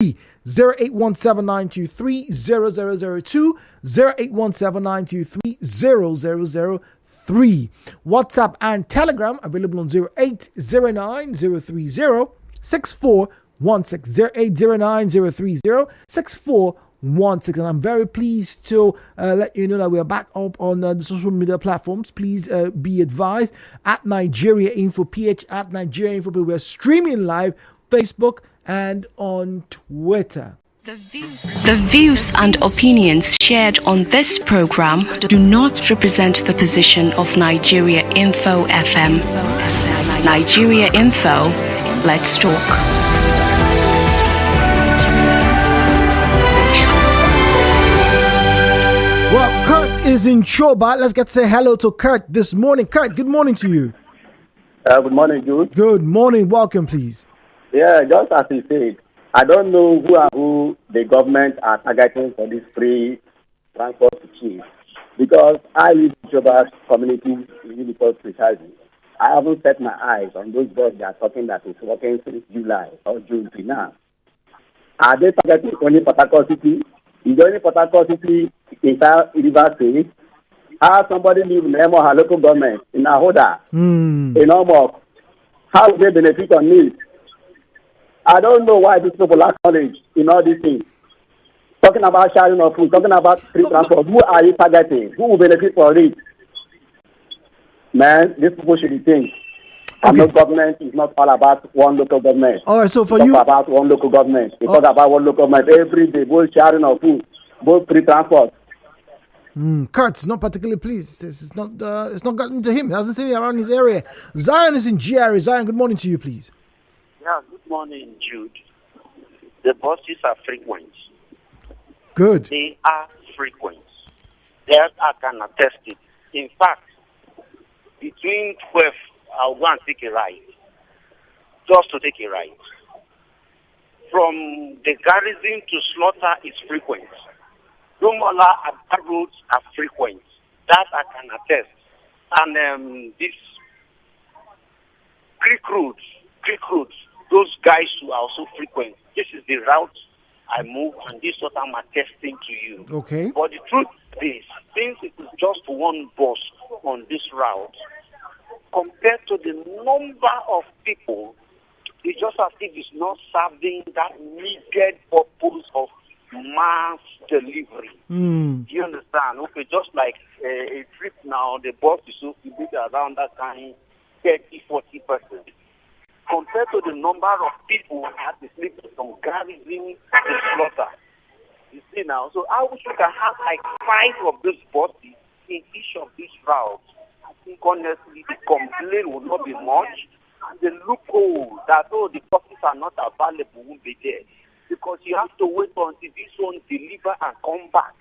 0817-923-0002, 0817-923-0003. WhatsApp and Telegram available on 0809-030-6416, 0809-030-6416. And I'm very pleased to let you know that we are back up on the social media platforms. Please be advised at Nigeria Info PH, at Nigeria Info PH. We're streaming live Facebook and on Twitter. The views and opinions shared on this program do not represent the position of Nigeria Info FM. Nigeria Info, let's talk. Well, Kurt is in Choba. Let's get to say hello to Kurt this morning. Kurt, good morning to you. Good morning, Jude. Good morning. Welcome, please. Yeah, just as you said, I don't know who the government are targeting for this free transport to chief, because I live in Choba community in Uniport precisely. I haven't set my eyes on those buses they are talking that is working since July or June to now. Are they targeting only Port Harcourt City? Is there only Port Harcourt City inside River State? How somebody live in her local government in Ahoda, in Omok? How do they benefit on this? I don't know why these people lack knowledge in all these things. Talking about sharing of food, talking about free transport. Who are you targeting? Who will benefit for it? Man, these people should think. Okay. No government is not all about one local government. All right, so for it's you, about one local government. It's not about one local government. Every day, both sharing of food, both free transport. Kurt's not particularly pleased. It's not gotten to him. He hasn't seen it around his area. Zion is in GRA. Zion, good morning to you, please. Yeah, good morning, Jude. The buses are frequent. Good. They are frequent. Yes, I can attest it. In fact, between 12, I'll go and take a ride. Just to take a ride. From the garrison to Slaughter is frequent. Rumola and other roads are frequent. That I can attest. And this creek roads, those guys who are also frequent. This is the route I move, and this is what I'm attesting to you. Okay. But the truth is, since it is just one bus on this route, compared to the number of people, it's just as if it's not serving that needed purpose of mass delivery. Do you understand? Okay, just like a trip now, the bus is so big around that kind, 30, 40 persons. Compared to the number of people that is living from garrison to Slaughter. You see now, so I wish we can have like 5 of those buses in each of these routes. I think honestly the complaint will not be much. And the loophole that the buses are not available won't be there. Because you have to wait until this one deliver and come back.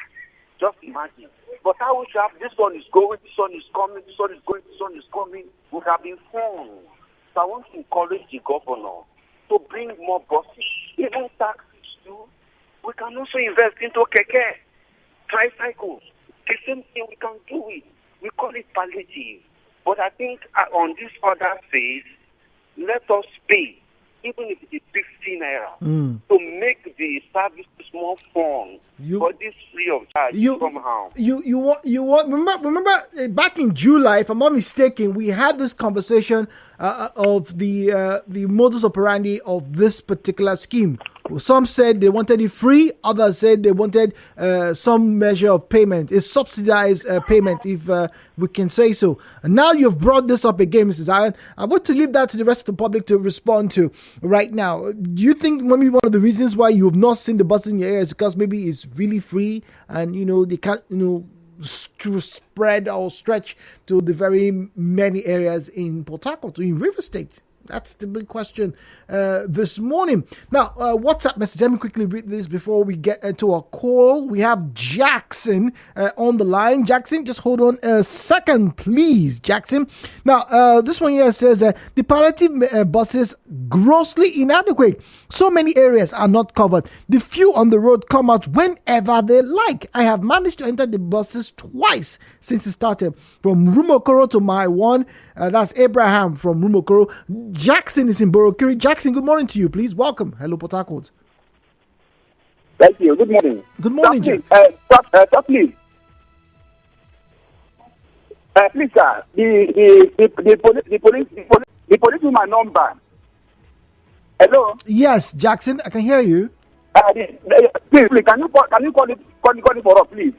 Just imagine. But I wish this one is going, this one is coming, this one is going, this one is coming. We have been informed. So I want to encourage the governor to bring more buses, even taxis too. We can also invest into keke, tricycles. The same thing, we can do it. We call it palliative. But I think on this other phase, let us pay, even if it is 15 naira, to make the service more fun. But this free of charge somehow. You want remember back in July, if I'm not mistaken, we had this conversation of the modus operandi of this particular scheme. Some said they wanted it free, others said they wanted some measure of payment, a subsidized payment, if we can say so. And now you've brought this up again, Mrs. Zion. I want to leave that to the rest of the public to respond to right now. Do you think maybe one of the reasons why you've not seen the buses in your area is because maybe it's really free and they can't to spread or stretch to the very many areas in Port Harcourt, in River State? That's the big question this morning. Now, WhatsApp message. Let me quickly read this before we get into a call. We have Jackson on the line. Jackson, just hold on a second, please, Jackson. Now, this one here says the palliative buses grossly inadequate. So many areas are not covered. The few on the road come out whenever they like. I have managed to enter the buses twice since it started. From Rumokoro to my one. That's Abraham from Rumokoro. Jackson is in Borokiri. Jackson, good morning to you, please. Welcome. Hello, Port Harcourt. Thank you. Good morning. Good morning, Jack. Please. Please, sir. The police with my number. Hello. Yes, Jackson, I can hear you. Please, can you call it for us, please?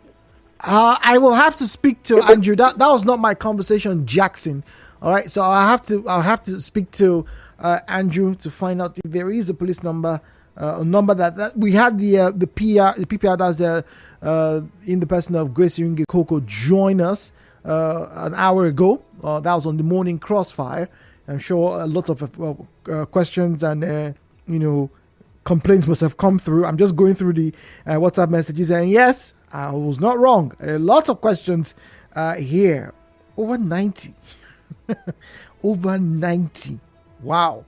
I will have to speak to Andrew. That was not my conversation, Jackson. All right, so I'll have to speak to Andrew to find out if there is a police number, a number that we had the PPR that's in the person of Grace Iringe Coco join us an hour ago. That was on the morning crossfire. I'm sure a lot of questions and complaints must have come through. I'm just going through the WhatsApp messages, and yes, I was not wrong. A lot of questions here. Over 90. Over 90. Wow.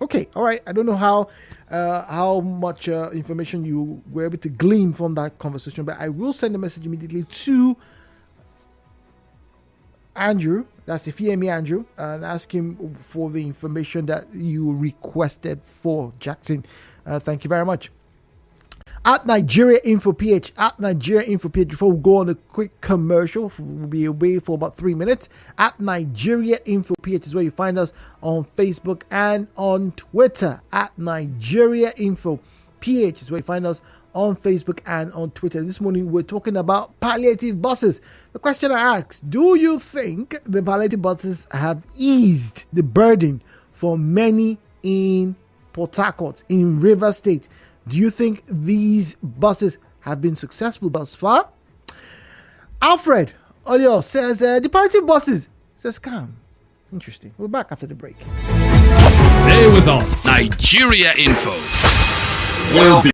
Okay. All right. I don't know how much information you were able to glean from that conversation, but I will send a message immediately to Andrew. That's Ifeami Andrew, and ask him for the information that you requested for, Jackson. Thank you very much. At Nigeria Info PH, before we go on a quick commercial, we'll be away for about 3 minutes. At Nigeria Info PH is where you find us on Facebook and on Twitter. At Nigeria Info PH is where you find us on Facebook and on Twitter. This morning we're talking about palliative buses. The question I asked, do you think the palliative buses have eased the burden for many in Port Harcourt, in Rivers State? Do you think these buses have been successful thus far? Alfred Olio says the palliative buses, it's a scam. Interesting. We're back after the break. Stay with us. Nigeria Info will be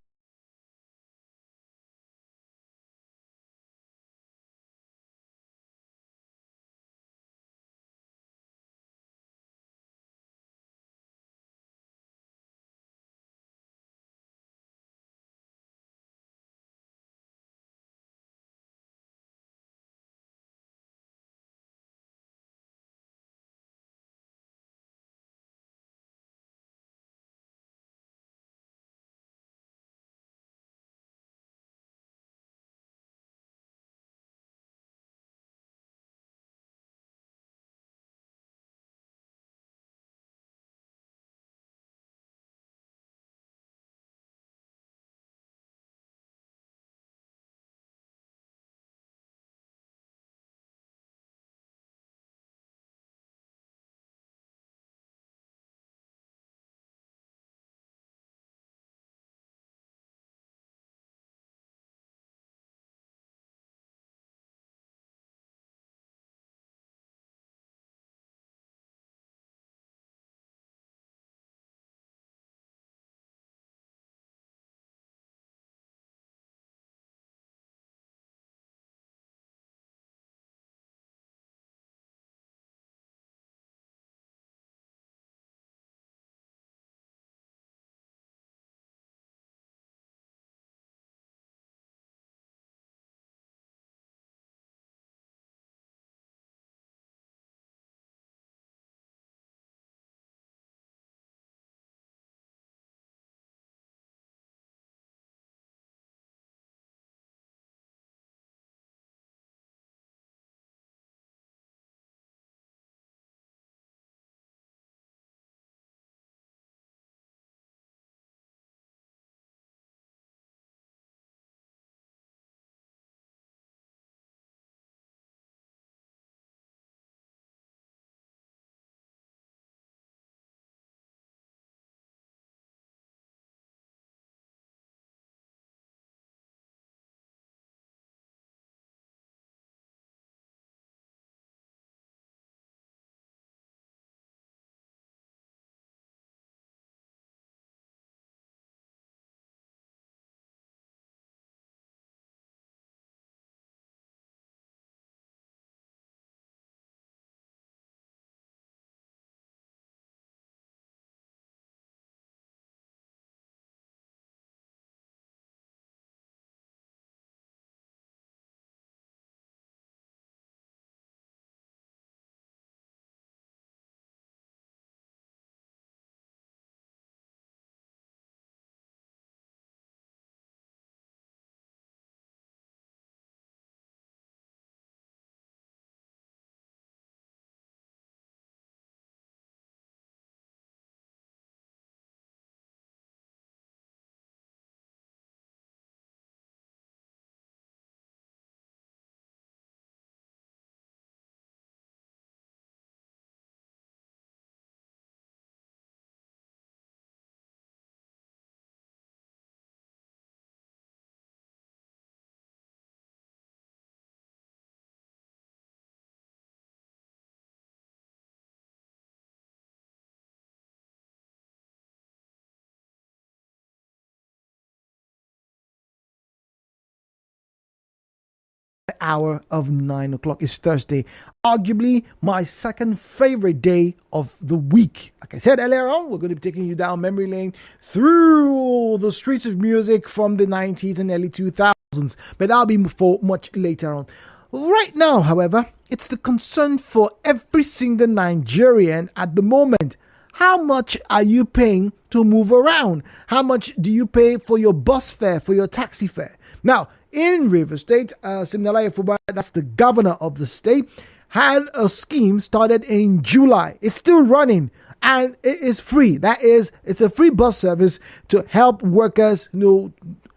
hour of 9 o'clock. It's Thursday, arguably my second favorite day of the week. Like I said earlier on, we're going to be taking you down memory lane through the streets of music from the 90s and early 2000s, but that'll be for much later on. Right now, however, it's the concern for every single Nigerian at the moment. How much are you paying to move around? How much do you pay for your bus fare, for your taxi fare? Now, in Rivers State, Siminalayi Fubara, that's the governor of the state, had a scheme started in July. It's still running and it is free. That is, it's a free bus service to help workers,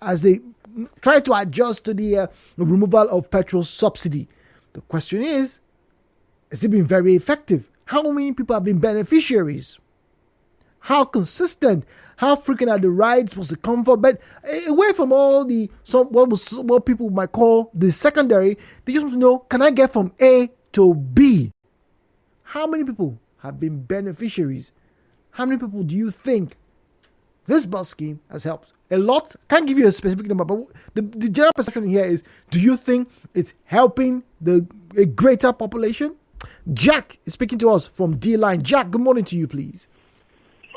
as they try to adjust to the removal of petrol subsidy. The question is, has it been very effective? How many people have been beneficiaries? How consistent? How frequent are the rides? What's the comfort? But away from all the what people might call the secondary, they just want to know: can I get from A to B? How many people have been beneficiaries? How many people do you think this bus scheme has helped? A lot. Can't give you a specific number, but the general perception here is: do you think it's helping a greater population? Jack is speaking to us from D-Line. Jack, good morning to you, please.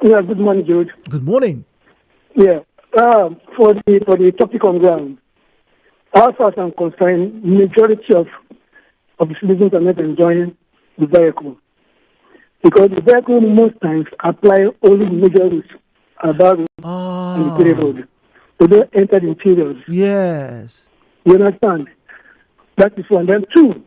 Yeah, good morning, George. Good morning. Yeah, for the topic on ground, as far as I'm concerned, majority of the citizens are not enjoying the vehicle because the vehicle most times apply only the major routes about the Grey Road. They don't enter the interiors. Yes. You understand? That is one. Then two,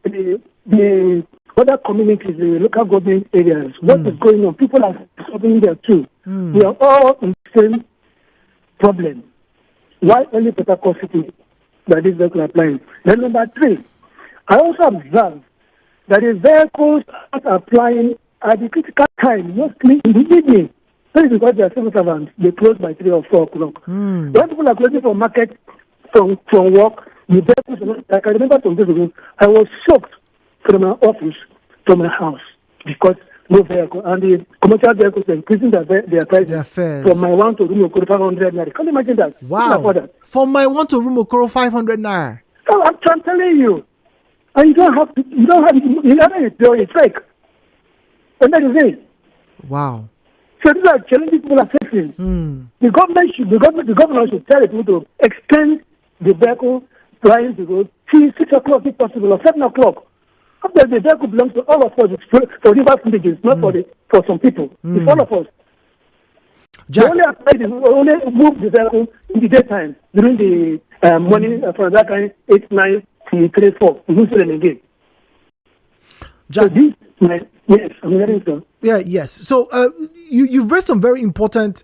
the other communities, the local government areas, what is going on? People are suffering there too. We are all in the same problem. Why only Port Harcourt City that is vehicle applying? Then number three, I also observe that the vehicles are applying at the critical time, mostly in the evening. That is because they are civil servants. They close by 3 or 4 o'clock. When people are closing from market, from work, the vehicles are not. I can remember some days ago, I was shocked from my office to my house because no vehicle and the commercial vehicles are increasing their prices from my one to room Okoro 500 naira. Can you imagine that? Wow! From my one to room Okoro 500 naira. So I'm telling you, and you don't have it's fake. And that is it. Wow! So these are challenges people are facing. The government should tell people to extend the vehicle flying to go till 6 o'clock if possible or 7 o'clock. After the vehicle belongs to all of us, it's for river villages, not for some people. It's all of us. Jack. We only move the vehicle in the daytime during the morning from that time 8, 9, 3, 4. We use them again. Jack. So yes, I'm hearing so. Yeah, yes. So you've raised some very important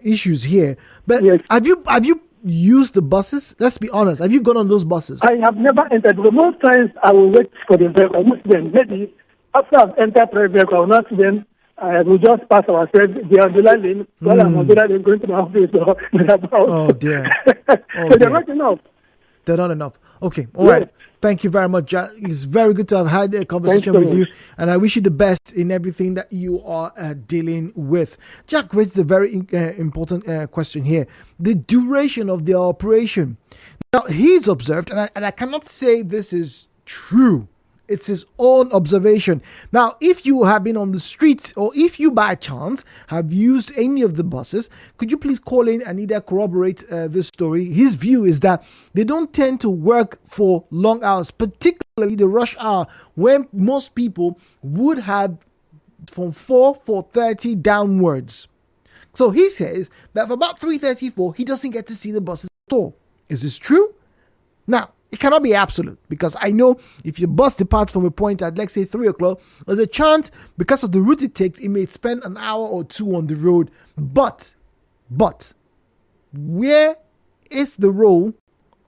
issues here. But yes. Have you used the buses? Let's be honest. Have you gone on those buses? I have never entered. But most times I will wait for the vehicle. I will see them. Maybe after I've entered private vehicle, I will not see them. I will just pass ourselves. They are the lane. While I'm on the lane going to my office. Oh dear. So they're not enough. They're not enough. Okay. All right. Thank you very much, Jack. It's very good to have had a conversation with you, and I wish you the best in everything that you are dealing with. Jack raises a very important question here: the duration of the operation. Now, he's observed, and I cannot say this is true. It's his own observation. Now, if you have been on the streets or if you by chance have used any of the buses, could you please call in and either corroborate this story? His view is that they don't tend to work for long hours, particularly the rush hour when most people would have from 4:30 downwards. So he says that for about 3:34, he doesn't get to see the buses at all. Is this true? Now, it cannot be absolute because I know if your bus departs from a point at, let's say, 3 o'clock, there's a chance because of the route it takes, it may spend an hour or two on the road. But, where is the role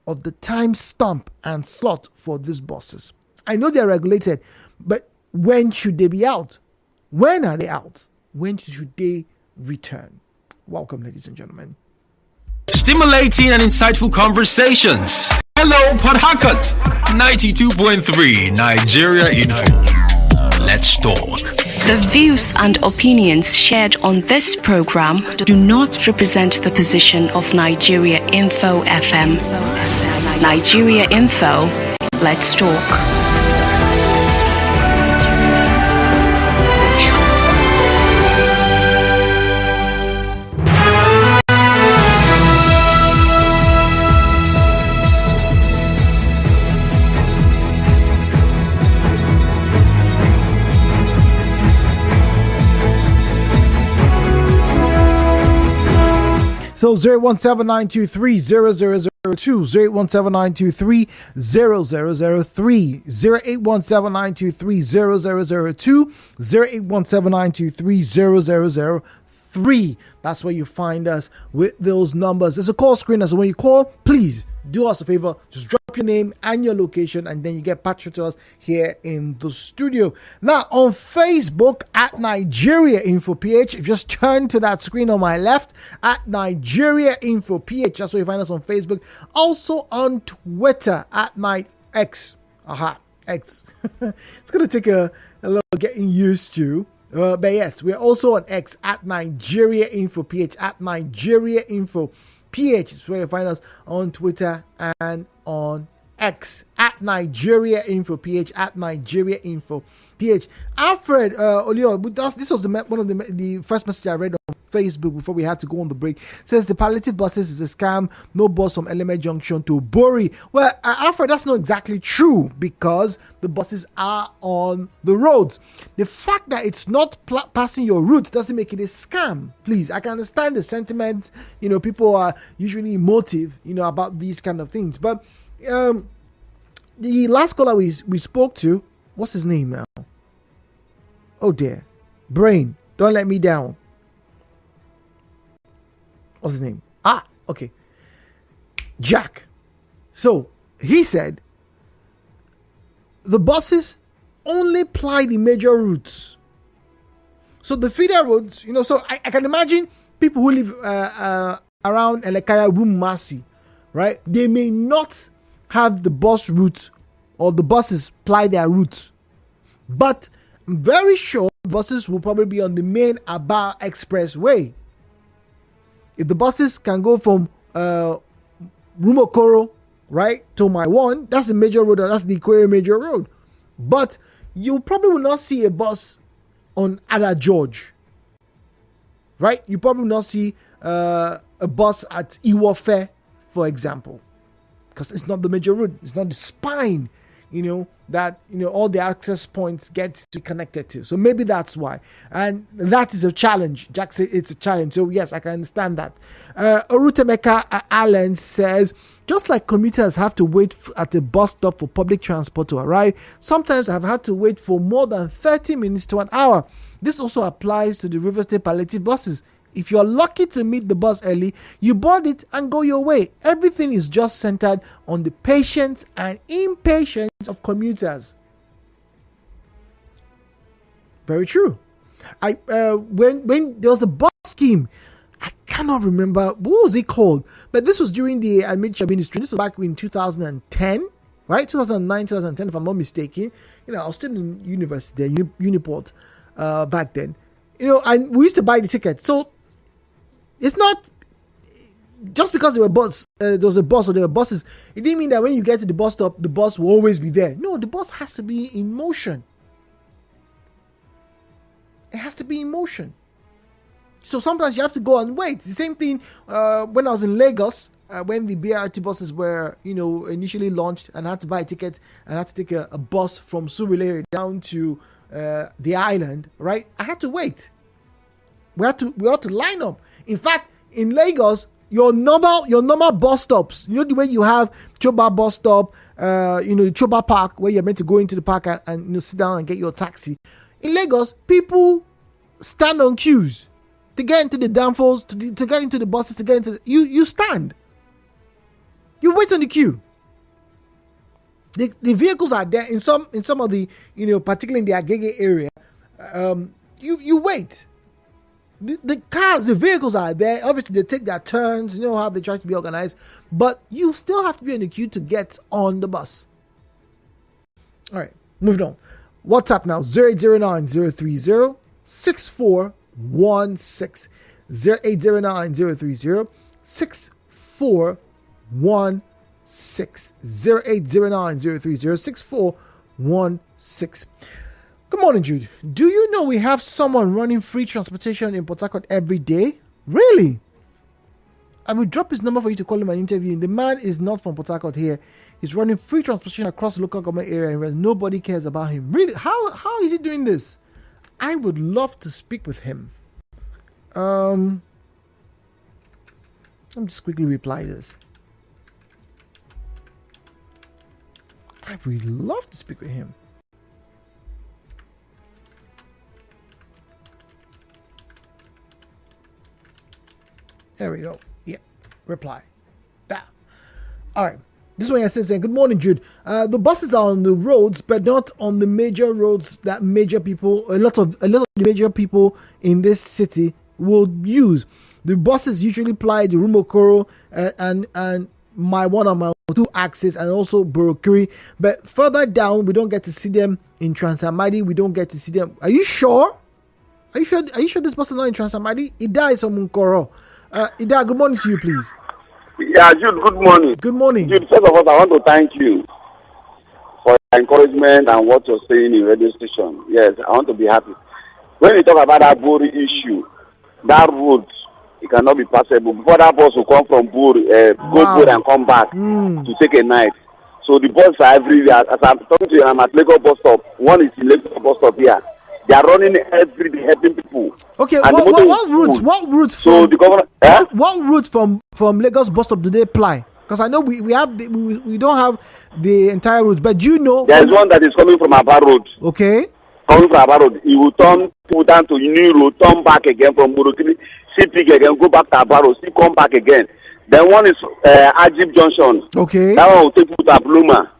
of the time stamp and slot for these buses? I know they're regulated, but when should they be out? When are they out? When should they return? Welcome, ladies and gentlemen. Stimulating and insightful conversations. Hello, Port Harcourt. 92.3 Nigeria Info. Let's talk. The views and opinions shared on this program do not represent the position of Nigeria Info FM. Nigeria Info, let's talk. 017-923-0002, 017-923-0003, 0817923-0002, 0817923-0003. That's where you find us with those numbers. There's a call screen, so when you call, please do us a favor, just drop your name and your location, and then you get patched to us here in the studio. Now, on Facebook, at Nigeria Info PH, if you just turn to that screen on my left, at Nigeria Info PH, that's where you find us on Facebook. Also on Twitter, at NightX. X. It's going to take a little getting used to. But yes, we're also on X, at Nigeria Info PH, at Nigeria Info PH. It's where you find us on Twitter and on X, at Nigeria Info PH, at Nigeria Info PH. Alfred Olio, this was one of the first message I read on Facebook before we had to go on the break. Says the palliative buses is a scam. No bus from Eleme Junction to Bori. Well, Alfred, that's not exactly true, because the buses are on the roads. The fact that it's not passing your route doesn't make it a scam. Please, I can understand the sentiment. People are usually emotive, about these kind of things. But the last caller we spoke to, what's his name now? Oh dear, brain, don't let me down. What's his name? Okay, Jack. So he said the buses only ply the major routes. So the feeder roads, so I can imagine people who live around Elekaya, Rumasi, right? They may not have the bus route, or the buses ply their route, but I'm very sure buses will probably be on the main Aba Expressway. If the buses can go from Rumokoro, right, to my one, that's the major road, that's the Ikwere major road. But you probably will not see a bus on Ada George, right? You probably will not see a bus at Iwofe, for example, because it's not the major route, it's not the spine, that all the access points get to be connected to. So maybe that's why, and that is a challenge. Jack said it's a challenge, so yes, I can understand that. Orutemeka Allen says, just like commuters have to wait at a bus stop for public transport to arrive, sometimes I've had to wait for more than 30 minutes to an hour. This also applies to the River State palliative buses. If you're lucky to meet the bus early, you board it and go your way. Everything is just centered on the patience and impatience of commuters. Very true. When there was a bus scheme, I cannot remember what was it called, but this was during the Amici administration. This was back in 2010, right? 2009, 2010, if I'm not mistaken. I was still in university there, Uniport, back then. And we used to buy the ticket. So it's not just because there was a bus or there were buses, it didn't mean that when you get to the bus stop, the bus will always be there. No, the bus has to be in motion. It has to be in motion. So sometimes you have to go and wait. The same thing when I was in Lagos, when the BRT buses were, initially launched, and I had to buy a ticket and I had to take a bus from Surulere down to the island, right? I had to wait. We had to line up. In fact, in Lagos, your normal bus stops, the way you have Choba bus stop, Choba Park, where you're meant to go into the park and sit down and get your taxi. In Lagos, people stand on queues to get into the downfalls, to get into the buses, to get into you stand. You wait on the queue. The vehicles are there in some of the, particularly in the Agege area. You wait. The cars, the vehicles are there. Obviously, they take their turns. How they try to be organized, but you still have to be in the queue to get on the bus. All right, moving on. WhatsApp now 0809 030 6416. 0809 030 6416. 0809 030 6416. Good morning, Jude. Do you know we have someone running free transportation in Port Harcourt every day? Really? I will drop his number for you to call him an interview. The man is not from Port Harcourt here. He's running free transportation across the local government area and nobody cares about him. Really? How is he doing this? I would love to speak with him. Let me just quickly reply this. I would love to speak with him. There we go. Yeah. Reply. That. All right. This one says, good morning, Jude. The buses are on the roads, but not on the major roads that major people, a lot of the major people in this city will use. The buses usually ply the Rumokoro and my one on my two axis and also Borokiri. But further down, we don't get to see them in Transamadi. We don't get to see them. Are you sure? Are you sure this bus is not in Transamadi? Ida is on Munkoro. Ida, good morning to you, please. Yeah, Jude, good morning. Good morning. Jude, first of all, I want to thank you for your encouragement and what you're saying in radio station. Yes, I want to be happy. When you talk about that Buri issue, that road, it cannot be passable. Before that bus will come from Buri, go Buri and come back to take a night. So the buses are everywhere. As I'm talking to you, I'm at Lagos bus stop. One is in Lagos bus stop here. They are running every day, helping people. Okay, what route? So the government, what route from Lagos bus stop do they ply? Because I know we don't have the entire route, but do you know? There is one that is coming from Aba Road. Okay. Coming from Aba Road, he will turn down to New Road, turn back again from Burukini, see Pig again, go back to Aba Road, see come back again. Then one is Ajib Junction. Okay. That one will take you to Abluma,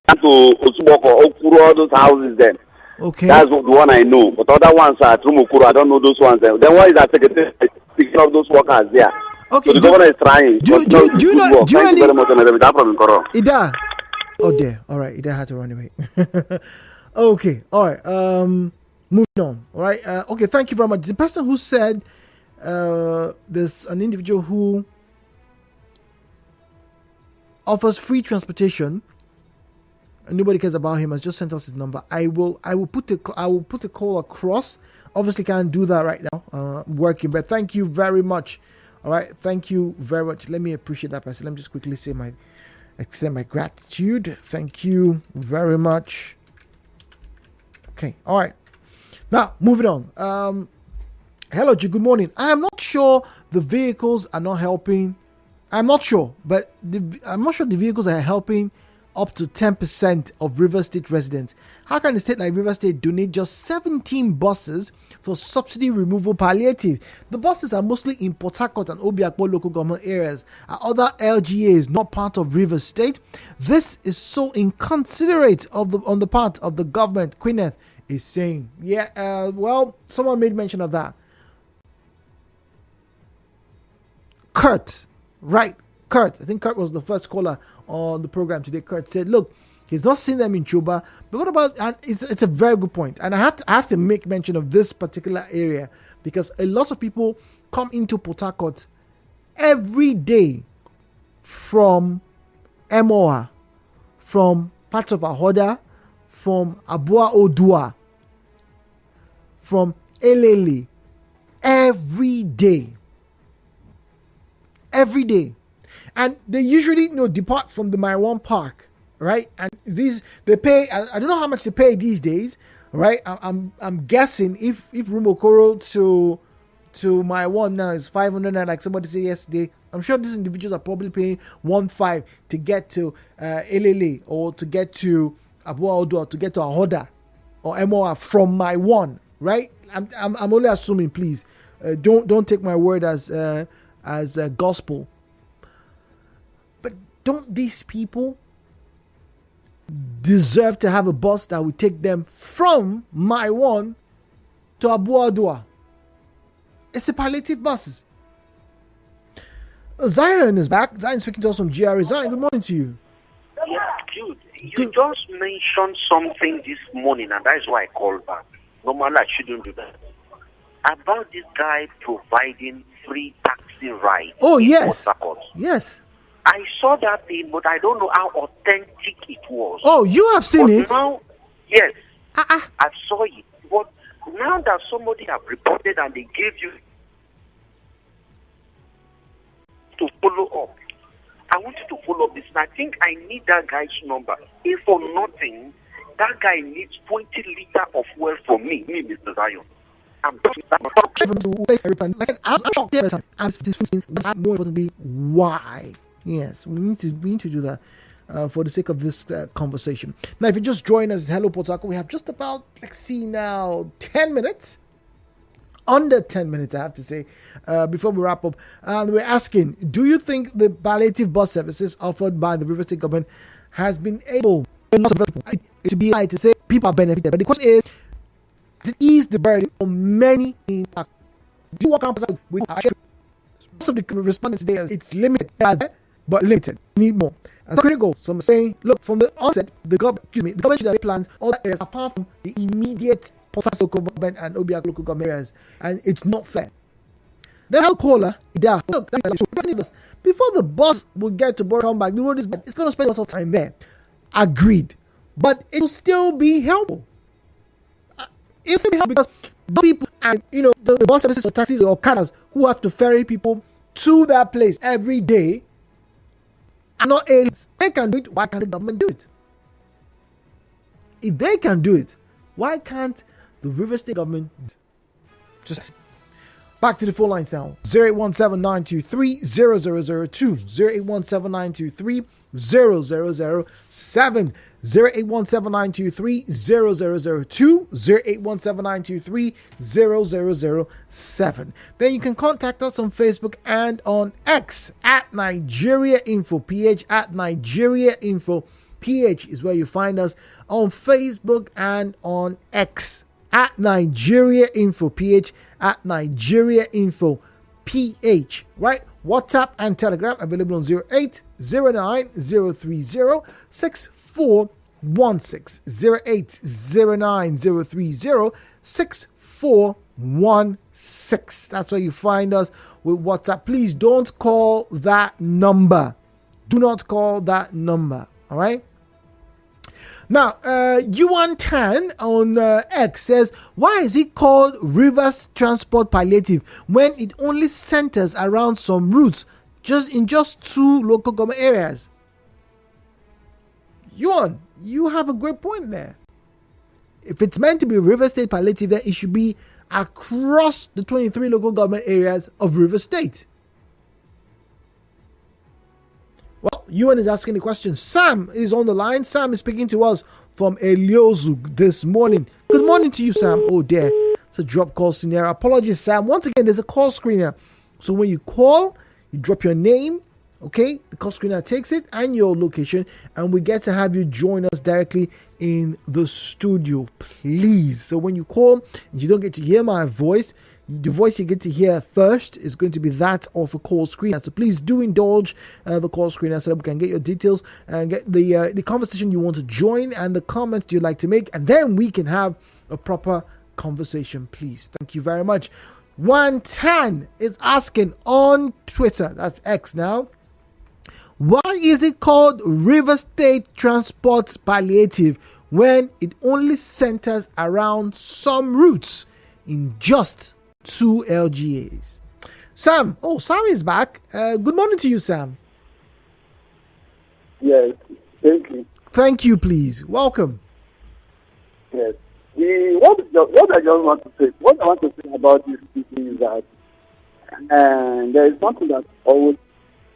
to Osuboko, Okuru, all those houses then. Okay. That's the one I know. But other ones are at Rumukuru. I don't know those ones. Then one is at Secretary, picking up those workers there. Okay. So the governor is trying. Do you know? Thank you very much. That problem, Koro. Ida. Oh, there. All right. Ida had to run away. Okay. All right. Moving on. All right. Okay. Thank you very much. The person who said there's an individual who offers free transportation. Nobody cares about him. Has just sent us his number. I will put a call across. Obviously, can't do that right now. Working, but thank you very much. All right, thank you very much. Let me appreciate that person. Let me just quickly extend my gratitude. Thank you very much. Okay, all right. Now moving on. Hello, G. Good morning. I am not sure the vehicles are not helping. I'm not sure, but I'm not sure the vehicles are helping up to 10% of River State residents. How can a state like River State donate just 17 buses for subsidy removal palliative? The buses are mostly in Port Harcourt and Obiakpo local government areas. Are other LGAs not part of River State? This is so inconsiderate on the part of the government, Queeneth is saying. Yeah, well, someone made mention of that. Kurt, right? Kurt, I think Kurt was the first caller on the program today. Kurt said, look, he's not seen them in Chuba, but what about, and it's a very good point. And I have to make mention of this particular area because a lot of people come into Port Harcourt every day from Emoa, from parts of Ahoda, from Abua Odua, from Elele, every day. Every day. And they usually depart from the Maiwan Park, right? And they pay. I don't know how much they pay these days, right? I'm guessing if Rumokoro to Maiwan now is 500, like somebody said yesterday. I'm sure these individuals are probably paying 1.5 to get to Elele or to get to Abua Odua, to get to Ahoda or Emoa from Maiwan, right? I'm only assuming. Please, don't take my word as gospel. Don't these people deserve to have a bus that will take them from Maiwan to Abua Odua? It's a palliative buses. Zion is back. Zion speaking to us from GRA. Zion, good morning to you. Yeah, Jude, You just mentioned something this morning, and that is why I called back. Normally, I shouldn't do that. About this guy providing free taxi rides. Oh, yes. Port Harcourt. Yes. I saw that thing, but I don't know how authentic it was. Oh, you have seen but it? Now, yes. I saw it. But now that somebody have reported and they gave you to follow up, I want you to follow up this. And I think I need that guy's number. If for nothing, that guy needs 20 liters of fuel from me, Mr. Zion. I'm more importantly, why? Yes, we need to do that for the sake of this conversation. Now, if you just join us, hello Port Harcourt, we have just about 10 minutes. Under 10 minutes, I have to say, before we wrap up. And we're asking, do you think the palliative bus services offered by the River State government has been able to be right to say people are benefited? But the question is, to ease the burden for many impacts. Do you walk around with most of the respondents today? It's limited, but limited. We need more. And so critical. So I'm saying, look, from the onset, the government should have plans all the areas apart from the immediate Port Harcourt local government and Obiak local government areas, and it's not fair. Then I'll call her. Look, before the bus will get to come back, the road is bad. It's going to spend a lot of time there. Agreed, but it will still be helpful. It's still helpful because the people and the bus services or taxis or cars who have to ferry people to that place every day are not aliens. They can do it. Why can't the government do it? If they can do it, why can't the River State government just back to the phone lines now? 0817-923-0002, 0817-923-0007, 0817-923-0002, 0817-923-0007. Then you can contact us on Facebook and on X at Nigeria Info PH, at Nigeria Info PH is where you find us on Facebook and on X at Nigeria Info PH, at Nigeria Info PH, right? WhatsApp and Telegram available on 0809-030-6416, 0809-030-6416. That's where you find us with WhatsApp. Please don't call that number. Do not call that number, all right? Now, Yuan Tan on X says, why is it called Rivers Transport Palliative when it only centers around some routes in just 2 local government areas? Yuan, you have a great point there. If it's meant to be River State Palliative, then it should be across the 23 local government areas of River State. Well, Ewan is asking the question. Sam is on the line. Sam is speaking to us from Eliozu this morning. Good morning to you, Sam. Oh, dear. It's a drop call scenario. Apologies, Sam. Once again, there's a call screener. So when you call, you drop your name, okay? The call screener takes it and your location, and we get to have you join us directly in the studio, please. So when you call, you don't get to hear my voice. The voice you get to hear first is going to be that of a call screener. So please do indulge the call screener so that we can get your details and get the conversation you want to join and the comments you'd like to make, and then we can have a proper conversation, please. Thank you very much. Wan Tan is asking on Twitter, that's X now, why is it called River State Transport Palliative when it only centers around some routes in just 2 LGAs? Sam, Sam is back. Good morning to you, Sam. Yes, thank you. Thank you, please. Welcome. Yes. What I want to say about this is that there is something that always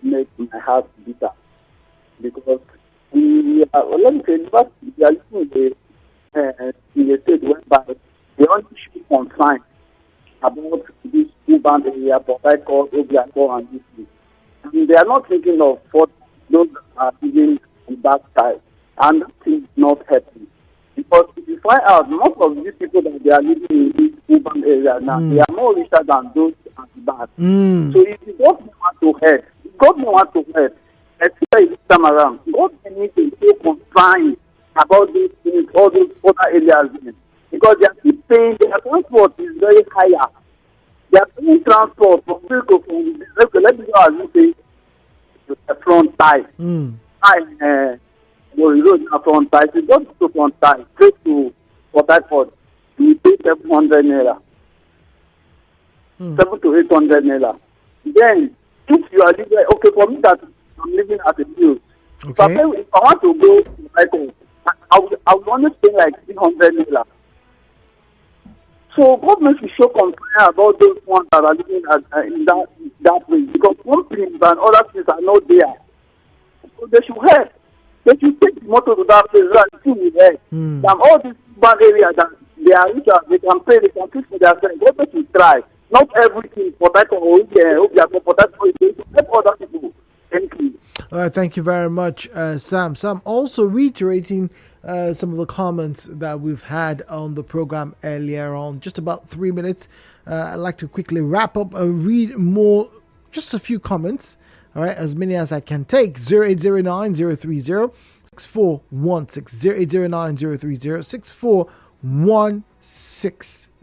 makes my heart bitter, because we are living in a state whereby they only show concern about this urban area, Port Harcourt, Obiako, and this thing. And they are not thinking of what those are living on that side, and that thing is not happening. Because if you find out, most of these people that they are living in this urban area now, they are more richer than those at the back. So if the government want to help, especially time around. Government needs to stay confined about these things, all those other areas, because they are still paying. Their transport is very higher. They are paying transport from vehicle from let me know as you say to the front side. The road is front side. So just to front side, straight to Port Harcourt, you pay 700 naira. 7 to 800 naira. Then, if you are living, okay, for me that I'm living at a bill. Okay. If I want to go to Michael, I would only pay like 300 naira. So government should show concern about those ones that are living in that way, because companies and other things are not there. So they should help. They should take the motor to that place and see with help. And all these bad areas that they are rich, they can pay, they can fix for themselves. Government should try. Not everything for that or for that help other people. Thank you. All right, thank you very much, Sam. Sam, also reiterating some of the comments that we've had on the program earlier on. Just about 3 minutes. I'd like to quickly wrap up and read more, just a few comments. All right, as many as I can take. 0809 030 6416. 0809 030 6416.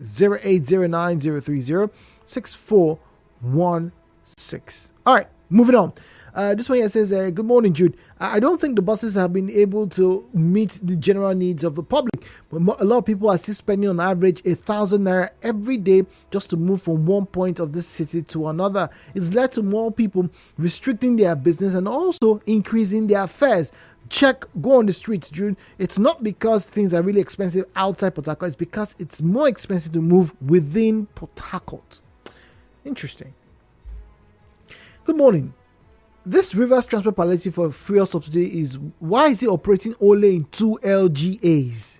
0809 030 6416. All right, moving on. This one here says, good morning, Jude. I don't think the buses have been able to meet the general needs of the public. But a lot of people are still spending on average 1,000 naira every day just to move from one point of this city to another. It's led to more people restricting their business and also increasing their fares. Go on the streets, Jude. It's not because things are really expensive outside Port Harcourt. It's because it's more expensive to move within Port Harcourt. Interesting. Good morning. This Rivers Transport Palliative for fuel subsidy why is it operating only in 2 LGAs?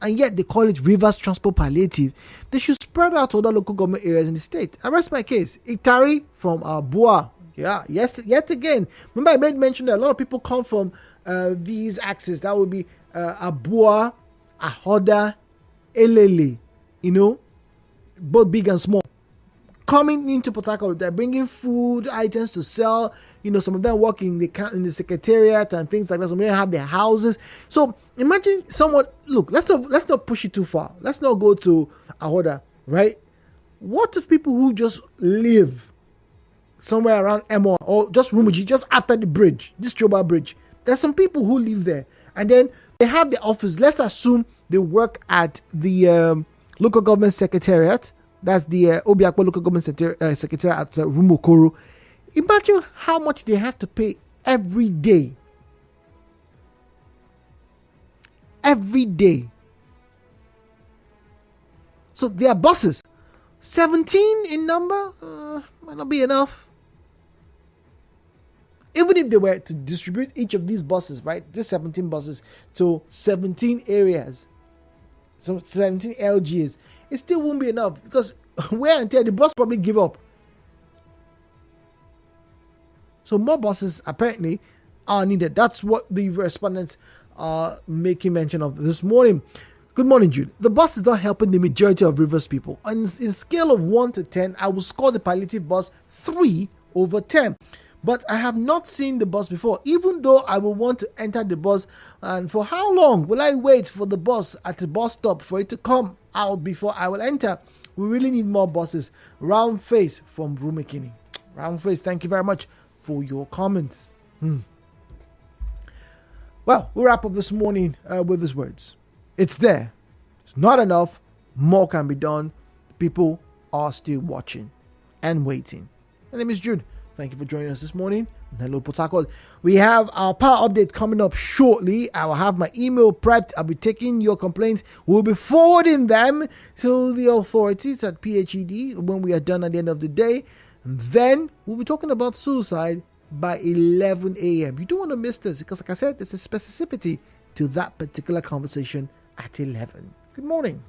And yet they call it Rivers Transport Palliative. They should spread out to other local government areas in the state. I rest my case. Itari from Abua. Yeah, yes, yet again. Remember I made mention that a lot of people come from these axes. That would be Abua, Ahoda, Elele. Both big and small. Coming into Port Harcourt, they're bringing food items to sell. Some of them work in the secretariat and things like that. Some of them have their houses. So imagine someone. Look, let's not push it too far. Let's not go to Ahoda, right? What if people who just live somewhere around Emo or just Rumuji, just after the bridge, this Choba Bridge? There's some people who live there, and then they have the office. Let's assume they work at the local government secretariat. That's the Obiakpo local government secretariat at Rumokoro. Imagine how much they have to pay every day. Every day. So their buses, 17 in number, might not be enough. Even if they were to distribute each of these buses, right, these 17 buses to 17 areas, so 17 LGs, it still won't be enough, because wear and tear, the bus probably give up. So more buses apparently are needed. That's what the respondents are making mention of this morning. Good morning, Jude. The bus is not helping the majority of Rivers people. On a scale of 1 to 10, I will score the palliative bus 3 over 10. But I have not seen the bus before, even though I will want to enter the bus. And for how long will I wait for the bus at the bus stop for it to come out before I will enter? We really need more buses. Round face from Rumekini. Round face, thank you very much for your comments. Well, we'll wrap up this morning with these words. It's there. It's not enough. More can be done. People are still watching and waiting. My name is Jude. Thank you for joining us this morning. Hello, Port Harcourt. We have our power update coming up shortly. I will have my email prepped. I'll be taking your complaints. We'll be forwarding them to the authorities at PHED when we are done at the end of the day. And then we'll be talking about suicide by 11 a.m. You don't want to miss this because, like I said, there's a specificity to that particular conversation at 11. Good morning.